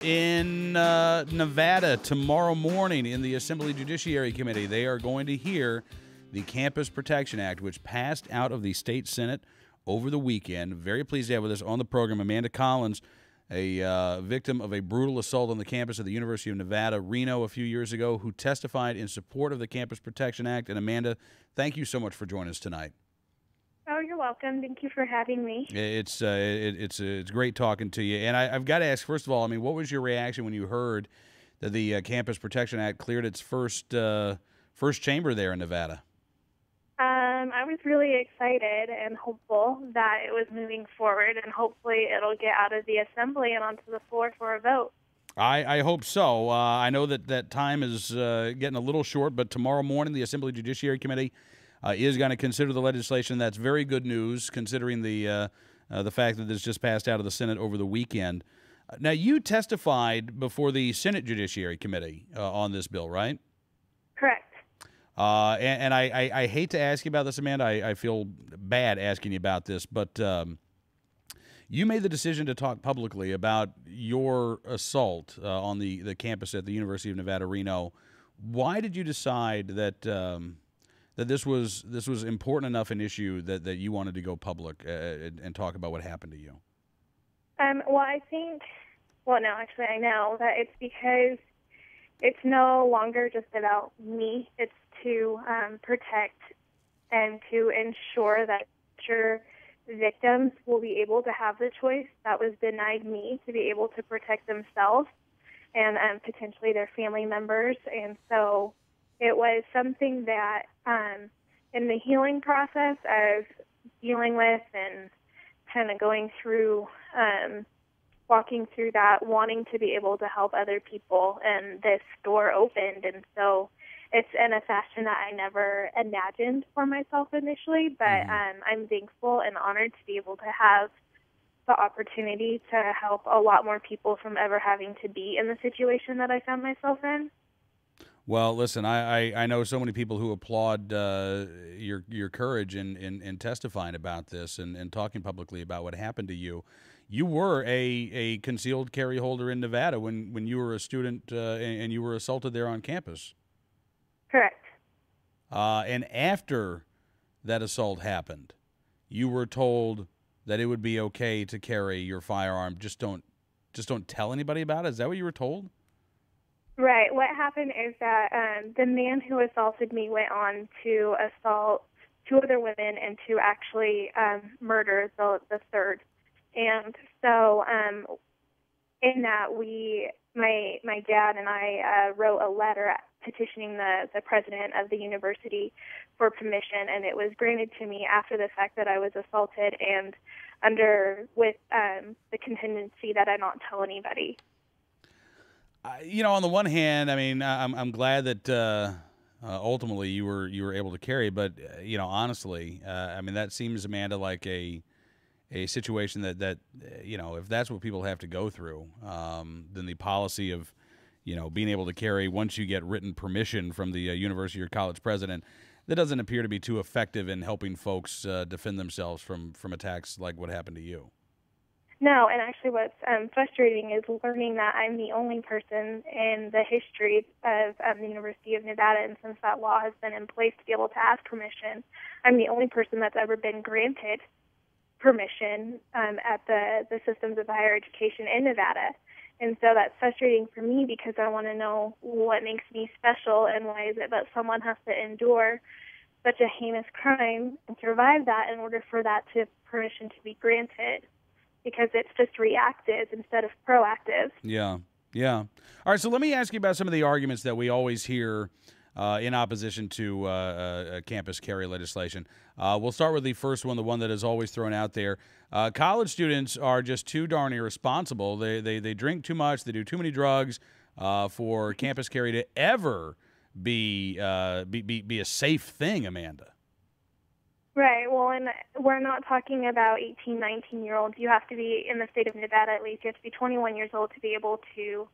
in Nevada tomorrow morning in the Assembly Judiciary Committee. They are going to hear the Campus Protection Act, which passed out of the state Senate over the weekend. Very pleased to have with us on the program Amanda Collins, a victim of a brutal assault on the campus of the University of Nevada, Reno, a few years ago, who testified in support of the Campus Protection Act. And Amanda, thank you so much for joining us tonight. Oh, you're welcome. Thank you for having me. It's great talking to you. And I've got to ask, first of all, I mean, what was your reaction when you heard that the Campus Protection Act cleared its first chamber there in Nevada? I was really excited and hopeful that it was moving forward, and hopefully it'll get out of the assembly and onto the floor for a vote. I hope so. I know that time is getting a little short, but tomorrow morning the Assembly Judiciary Committee is going to consider the legislation. That's very good news, considering the fact that this just passed out of the Senate over the weekend. Now, you testified before the Senate Judiciary Committee on this bill, right? Correct. And I hate to ask you about this, Amanda. I feel bad asking you about this, but you made the decision to talk publicly about your assault on the campus at the University of Nevada, Reno. Why did you decide that that this was important enough an issue that you wanted to go public and talk about what happened to you? I know that it's because it's no longer just about me. It's to protect and to ensure that future victims will be able to have the choice that was denied me, to be able to protect themselves and potentially their family members. And so it was something that in the healing process of dealing with and kind of going through, walking through that, wanting to be able to help other people, and this door opened. And so it's in a fashion that I never imagined for myself initially, but I'm thankful and honored to be able to have the opportunity to help a lot more people from ever having to be in the situation that I found myself in. Well, listen, I know so many people who applaud your courage in testifying about this and talking publicly about what happened to you. You were a concealed carry holder in Nevada when you were a student and you were assaulted there on campus. Correct. And after that assault happened, you were told that it would be okay to carry your firearm. Just don't tell anybody about it. Is that what you were told? Right. What happened is that the man who assaulted me went on to assault two other women and to actually murder the third. And so in that, my dad and I wrote a letter petitioning the president of the university for permission, and it was granted to me after the fact that I was assaulted, and with the contingency that I not tell anybody. On the one hand, I mean, I'm glad that ultimately you were able to carry, but honestly, I mean, that seems, Amanda, like a situation that if that's what people have to go through, then the policy of being able to carry once you get written permission from the university or college president, that doesn't appear to be too effective in helping folks defend themselves from attacks like what happened to you. No, and actually what's frustrating is learning that I'm the only person in the history of the University of Nevada, and since that law has been in place to be able to ask permission, I'm the only person that's ever been granted permission at the systems of higher education in Nevada. And so that's frustrating for me because I want to know what makes me special, and why is it that someone has to endure such a heinous crime and survive that in order for that permission to be granted, because it's just reactive instead of proactive. Yeah. All right, so let me ask you about some of the arguments that we always hear in opposition to campus carry legislation. We'll start with the first one, the one that is always thrown out there. College students are just too darn irresponsible. They drink too much. They do too many drugs for campus carry to ever be a safe thing, Amanda. Right. Well, and we're not talking about 18, 19-year-olds. You have to be in the state of Nevada at least. You have to be 21 years old to be able to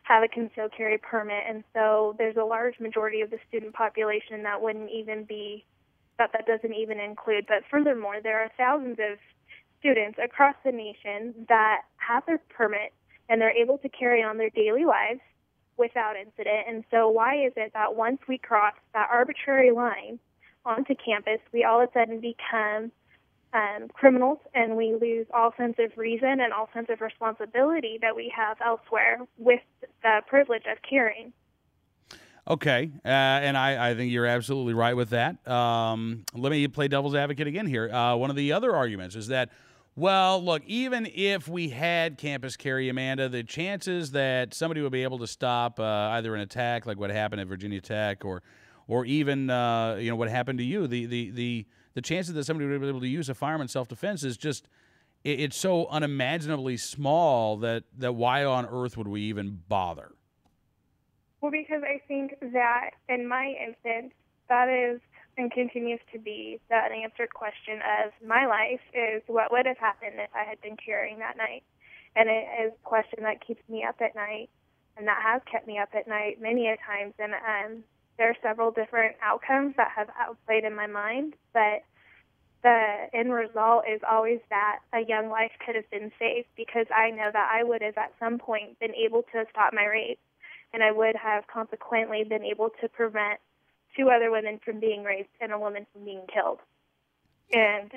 have a concealed carry permit. And so there's a large majority of the student population that wouldn't even be, that doesn't even include. But furthermore, there are thousands of students across the nation that have their permit and they're able to carry on their daily lives without incident. And so why is it that once we cross that arbitrary line onto campus, we all of a sudden become criminals, and we lose all sense of reason and all sense of responsibility that we have elsewhere with the privilege of carrying? Okay, and I think you're absolutely right with that. Let me play devil's advocate again here. One of the other arguments is that, well, look, even if we had campus carry, Amanda, the chances that somebody would be able to stop either an attack like what happened at Virginia Tech or even what happened to you, the chances that somebody would be able to use a firearm in self-defense is just it's so unimaginably small that why on earth would we even bother? Well, because I think that in my instance, that is and continues to be the unanswered question of my life is what would have happened if I had been carrying that night. And it is a question that keeps me up at night, and that has kept me up at night many a times. And there are several different outcomes that have outplayed in my mind, but the end result is always that a young life could have been saved, because I know that I would have at some point been able to stop my rape, and I would have consequently been able to prevent 2 other women from being raped and a woman from being killed. And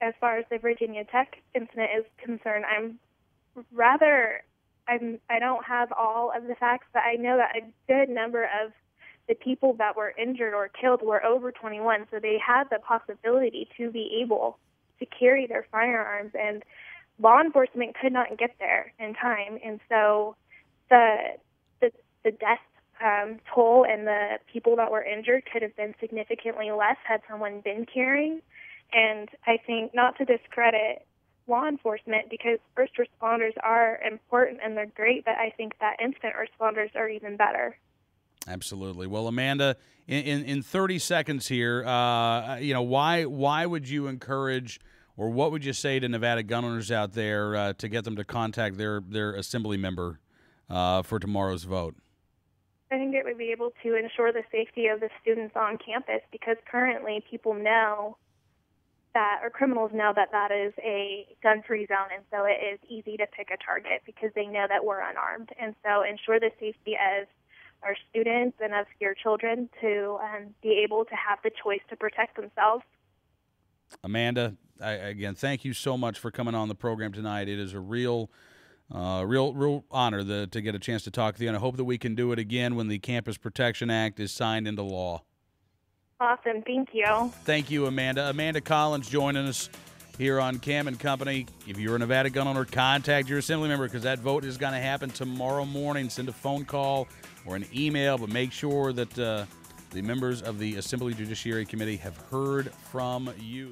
as far as the Virginia Tech incident is concerned, I don't have all of the facts, but I know that a good number of the people that were injured or killed were over 21, so they had the possibility to be able to carry their firearms, and law enforcement could not get there in time. And so the death toll and the people that were injured could have been significantly less had someone been carrying. And I think, not to discredit law enforcement, because first responders are important and they're great, but I think that instant responders are even better. Absolutely. Well, Amanda, in 30 seconds here, why would you encourage, or what would you say to Nevada gun owners out there to get them to contact their assembly member for tomorrow's vote? I think it would be able to ensure the safety of the students on campus, because currently people know that, or criminals know that that is a gun-free zone, and so it is easy to pick a target because they know that we're unarmed. And so ensure the safety of our students and of your children to be able to have the choice to protect themselves. Amanda, again, thank you so much for coming on the program tonight. It is a real honor to get a chance to talk to you, and I hope that we can do it again when the Campus Protection Act is signed into law. Awesome. Thank you. Thank you, Amanda. Amanda Collins joining us here on Cam and Company. If you're a Nevada gun owner, contact your assembly member, because that vote is going to happen tomorrow morning. Send a phone call or an email, but make sure that the members of the Assembly Judiciary Committee have heard from you.